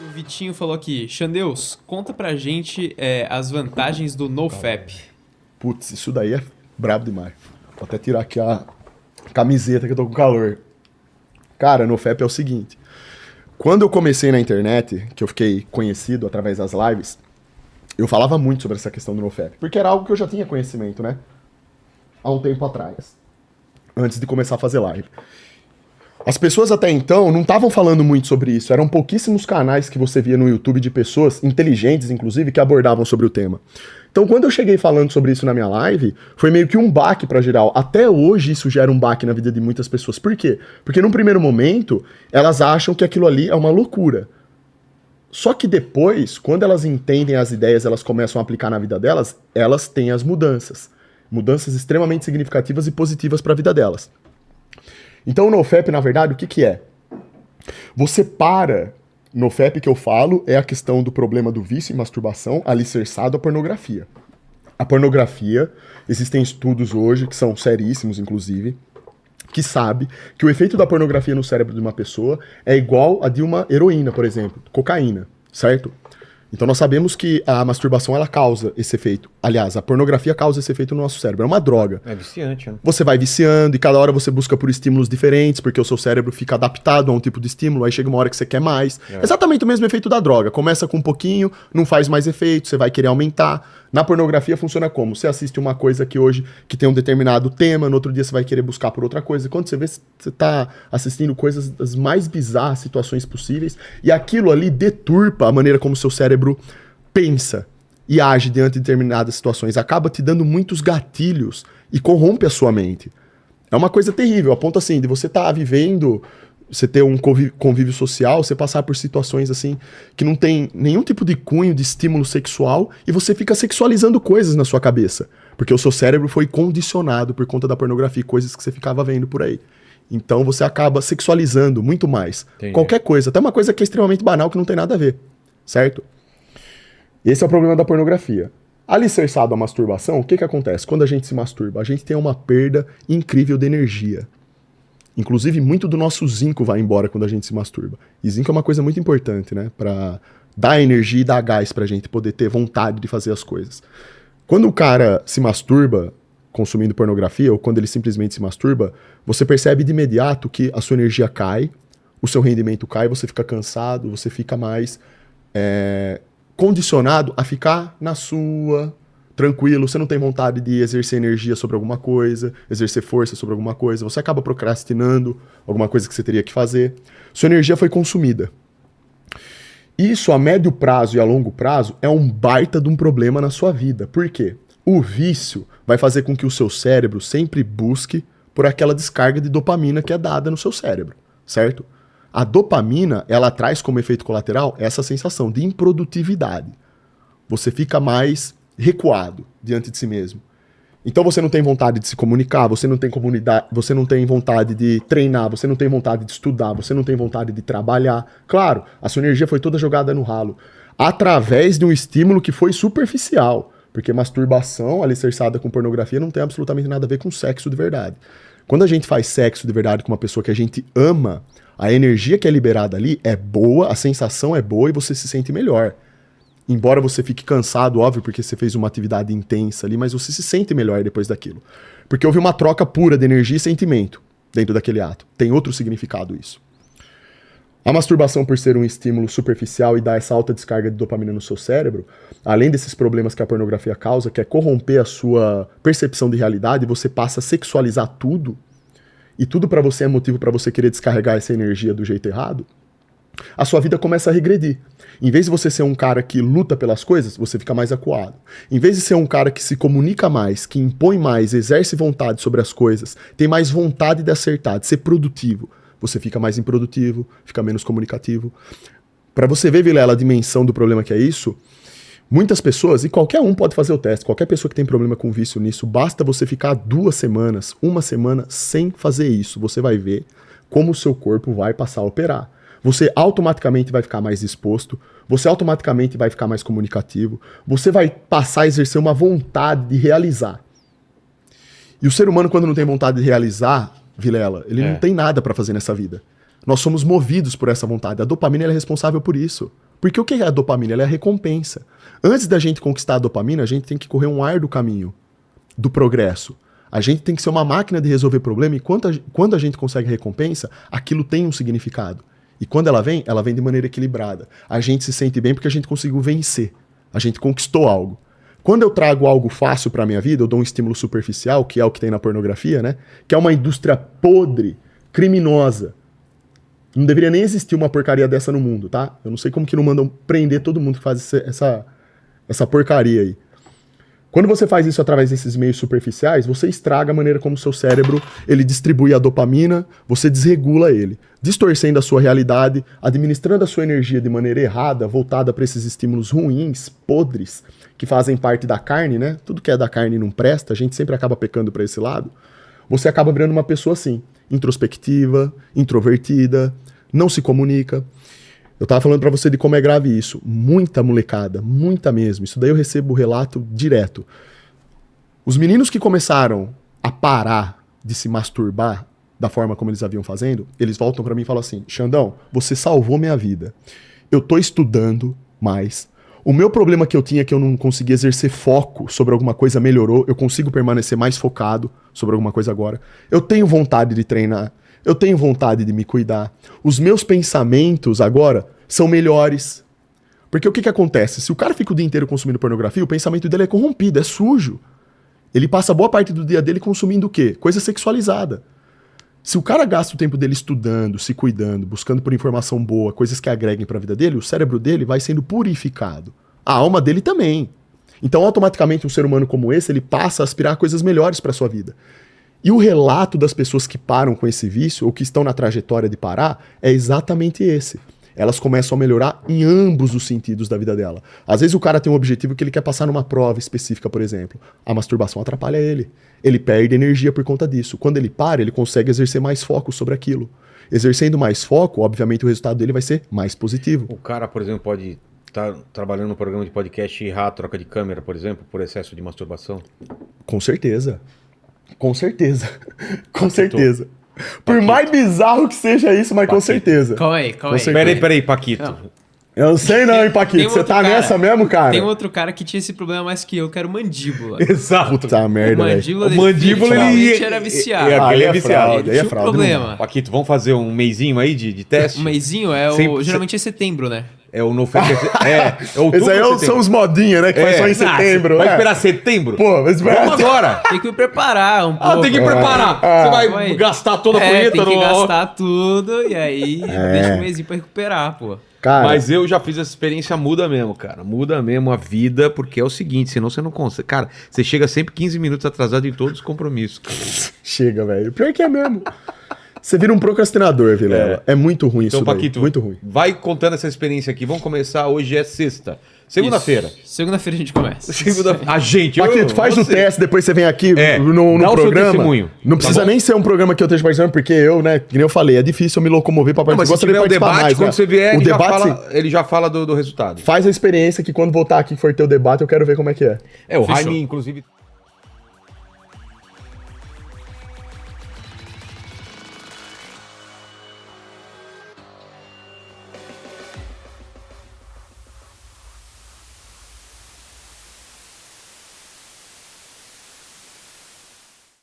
O Vitinho falou aqui, Xandeus, conta pra gente as vantagens do NoFap. Putz, isso daí é brabo demais. Vou até tirar aqui a camiseta que eu tô com calor. Cara, NoFap é o seguinte. Quando eu comecei na internet, que eu fiquei conhecido através das lives, eu falava muito sobre essa questão do NoFap. Porque era algo que eu já tinha conhecimento, né? Há um tempo atrás. Antes de começar a fazer live. As pessoas até então não estavam falando muito sobre isso. Eram pouquíssimos canais que você via no YouTube de pessoas, inteligentes inclusive, que abordavam sobre o tema. Então quando eu cheguei falando sobre isso na minha live, foi meio que um baque pra geral. Até hoje isso gera um baque na vida de muitas pessoas. Por quê? Porque num primeiro momento, elas acham que aquilo ali é uma loucura. Só que depois, quando elas entendem as ideias, elas começam a aplicar na vida delas, elas têm as mudanças. Mudanças extremamente significativas e positivas para a vida delas. Então o NoFap, na verdade, o que que é? Você para, NoFap que eu falo é a questão do problema do vício e masturbação alicerçado à pornografia. A pornografia, existem estudos hoje, que são seríssimos inclusive, que sabe que o efeito da pornografia no cérebro de uma pessoa é igual a de uma heroína, por exemplo, cocaína, certo? Então nós sabemos que a masturbação ela causa esse efeito. Aliás, a pornografia causa esse efeito no nosso cérebro. É uma droga. É viciante, né? Você vai viciando e cada hora você busca por estímulos diferentes, porque o seu cérebro fica adaptado a um tipo de estímulo, aí chega uma hora que você quer mais. É exatamente o mesmo efeito da droga. Começa com um pouquinho, não faz mais efeito, você vai querer aumentar. Na pornografia funciona como? Você assiste uma coisa que hoje que tem um determinado tema, no outro dia você vai querer buscar por outra coisa. Quando você vê, você tá assistindo coisas das mais bizarras situações possíveis, e aquilo ali deturpa a maneira como o seu cérebro pensa e age diante de determinadas situações. Acaba te dando muitos gatilhos e corrompe a sua mente. É uma coisa terrível, a ponto assim, de você estar vivendo, você ter um convívio social, você passar por situações assim, que não tem nenhum tipo de cunho de estímulo sexual, e você fica sexualizando coisas na sua cabeça. Porque o seu cérebro foi condicionado por conta da pornografia, coisas que você ficava vendo por aí. Então você acaba sexualizando muito mais. Entendi. Qualquer coisa, até uma coisa que é extremamente banal, que não tem nada a ver, certo? Esse é o problema da pornografia. Alicerçado à masturbação, o que que acontece? Quando a gente se masturba, a gente tem uma perda incrível de energia. Inclusive, muito do nosso zinco vai embora quando a gente se masturba. E zinco é uma coisa muito importante, né? Pra dar energia e dar gás pra gente poder ter vontade de fazer as coisas. Quando o cara se masturba consumindo pornografia, ou quando ele simplesmente se masturba, você percebe de imediato que a sua energia cai, o seu rendimento cai, você fica cansado, você fica mais condicionado a ficar na sua, tranquilo, você não tem vontade de exercer energia sobre alguma coisa, exercer força sobre alguma coisa, você acaba procrastinando alguma coisa que você teria que fazer. Sua energia foi consumida. Isso a médio prazo e a longo prazo é um baita de um problema na sua vida. Por quê? O vício vai fazer com que o seu cérebro sempre busque por aquela descarga de dopamina que é dada no seu cérebro, certo? A dopamina, ela traz como efeito colateral essa sensação de improdutividade. Você fica mais recuado diante de si mesmo. Então você não tem vontade de se comunicar, você não tem comunidade, você não tem vontade de treinar, você não tem vontade de estudar, você não tem vontade de trabalhar. Claro, a sua energia foi toda jogada no ralo, através de um estímulo que foi superficial, porque masturbação alicerçada com pornografia não tem absolutamente nada a ver com sexo de verdade. Quando a gente faz sexo de verdade com uma pessoa que a gente ama, a energia que é liberada ali é boa, a sensação é boa e você se sente melhor. Embora você fique cansado, óbvio, porque você fez uma atividade intensa ali, mas você se sente melhor depois daquilo. Porque houve uma troca pura de energia e sentimento dentro daquele ato. Tem outro significado isso. A masturbação, por ser um estímulo superficial e dar essa alta descarga de dopamina no seu cérebro, além desses problemas que a pornografia causa, que é corromper a sua percepção de realidade, você passa a sexualizar tudo, e tudo pra você é motivo pra você querer descarregar essa energia do jeito errado, a sua vida começa a regredir. Em vez de você ser um cara que luta pelas coisas, você fica mais acuado. Em vez de ser um cara que se comunica mais, que impõe mais, exerce vontade sobre as coisas, tem mais vontade de acertar, de ser produtivo, você fica mais improdutivo, fica menos comunicativo. Para você ver, Vilela, a dimensão do problema que é isso, muitas pessoas, e qualquer um pode fazer o teste, qualquer pessoa que tem problema com vício nisso, basta você ficar 2 semanas, 1 semana sem fazer isso, você vai ver como o seu corpo vai passar a operar. Você automaticamente vai ficar mais disposto, você automaticamente vai ficar mais comunicativo, você vai passar a exercer uma vontade de realizar. E o ser humano, quando não tem vontade de realizar, Vilela, ele não tem nada pra fazer nessa vida. Nós somos movidos por essa vontade. A dopamina ela é responsável por isso. Porque o que é a dopamina? Ela é a recompensa. Antes da gente conquistar a dopamina, a gente tem que correr um árduo caminho do progresso. A gente tem que ser uma máquina de resolver problema e quando a gente consegue recompensa, aquilo tem um significado. E quando ela vem de maneira equilibrada. A gente se sente bem porque a gente conseguiu vencer. A gente conquistou algo. Quando eu trago algo fácil pra minha vida, eu dou um estímulo superficial, que é o que tem na pornografia, né? Que é uma indústria podre, criminosa. Não deveria nem existir uma porcaria dessa no mundo, tá? Eu não sei como que não mandam prender todo mundo que faz essa porcaria aí. Quando você faz isso através desses meios superficiais, você estraga a maneira como o seu cérebro ele distribui a dopamina, você desregula ele, distorcendo a sua realidade, administrando a sua energia de maneira errada, voltada para esses estímulos ruins, podres, que fazem parte da carne, né? Tudo que é da carne não presta, a gente sempre acaba pecando para esse lado. Você acaba virando uma pessoa assim, introspectiva, introvertida, não se comunica. Eu tava falando pra você de como é grave isso. Muita molecada, muita mesmo. Isso daí eu recebo relato direto. Os meninos que começaram a parar de se masturbar da forma como eles haviam fazendo, eles voltam pra mim e falam assim: Xandão, você salvou minha vida. Eu tô estudando mais. O meu problema que eu tinha é que eu não conseguia exercer foco sobre alguma coisa melhorou. Eu consigo permanecer mais focado sobre alguma coisa agora. Eu tenho vontade de treinar. Eu tenho vontade de me cuidar. Os meus pensamentos agora são melhores. Porque o que acontece? Se o cara fica o dia inteiro consumindo pornografia, o pensamento dele é corrompido, é sujo. Ele passa boa parte do dia dele consumindo o quê? Coisa sexualizada. Se o cara gasta o tempo dele estudando, se cuidando, buscando por informação boa, coisas que agreguem para a vida dele, o cérebro dele vai sendo purificado. A alma dele também. Então, automaticamente, um ser humano como esse, ele passa a aspirar coisas melhores para sua vida. E o relato das pessoas que param com esse vício, ou que estão na trajetória de parar, é exatamente esse. Elas começam a melhorar em ambos os sentidos da vida dela. Às vezes o cara tem um objetivo que ele quer passar numa prova específica, por exemplo. A masturbação atrapalha ele. Ele perde energia por conta disso. Quando ele para, ele consegue exercer mais foco sobre aquilo. Exercendo mais foco, obviamente o resultado dele vai ser mais positivo. O cara, por exemplo, pode estar trabalhando no programa de podcast e errar a troca de câmera, por exemplo, por excesso de masturbação? Com certeza. Com certeza. Com certeza. Por mais bizarro que seja isso, mas com certeza. Calma aí. Peraí, Paquito. Não. Eu não sei não, hein, Paquito. Você tá nessa mesmo, cara? Tem outro cara que tinha esse problema mais que eu, que era o Mandíbula. Exato. Puta merda, velho. O Mandíbula ele era viciado. Ele é viciado. Fraude, Ele tinha um problema. Paquito, vamos fazer um mêsinho aí de teste? Um mêsinho geralmente é setembro, né? É o NoFap. Outubro. Esses aí são os modinha, né? Que faz só em setembro. Vai esperar setembro? Pô, mas vamos agora. Tem que me preparar um pouco. Tem que preparar. Você vai gastar toda a punheta tem que gastar tudo e aí deixa um mesinho pra recuperar, pô. Cara, mas eu já fiz essa experiência, muda mesmo, cara. Muda mesmo a vida, porque é o seguinte, senão você não consegue. Cara, você chega sempre 15 minutos atrasado em todos os compromissos. Cara. Chega, velho. Pior que é mesmo. Você vira um procrastinador, Vilela. É muito ruim então, isso daí. Paquito, muito ruim. Vai contando essa experiência aqui. Vamos começar, hoje é sexta. Segunda-feira. Segunda-feira a gente começa. A gente. Paquito, faz o teste, depois você vem aqui no dá o seu programa. testemunho. Não precisa nem ser um programa que eu esteja participando, porque eu, né, que nem eu falei, é difícil eu me locomover pra participar. Mas se tiver o debate, quando você vier, ele já fala do resultado. Faz a experiência que quando voltar aqui e for ter o debate, eu quero ver como é que é. O Jaime, inclusive...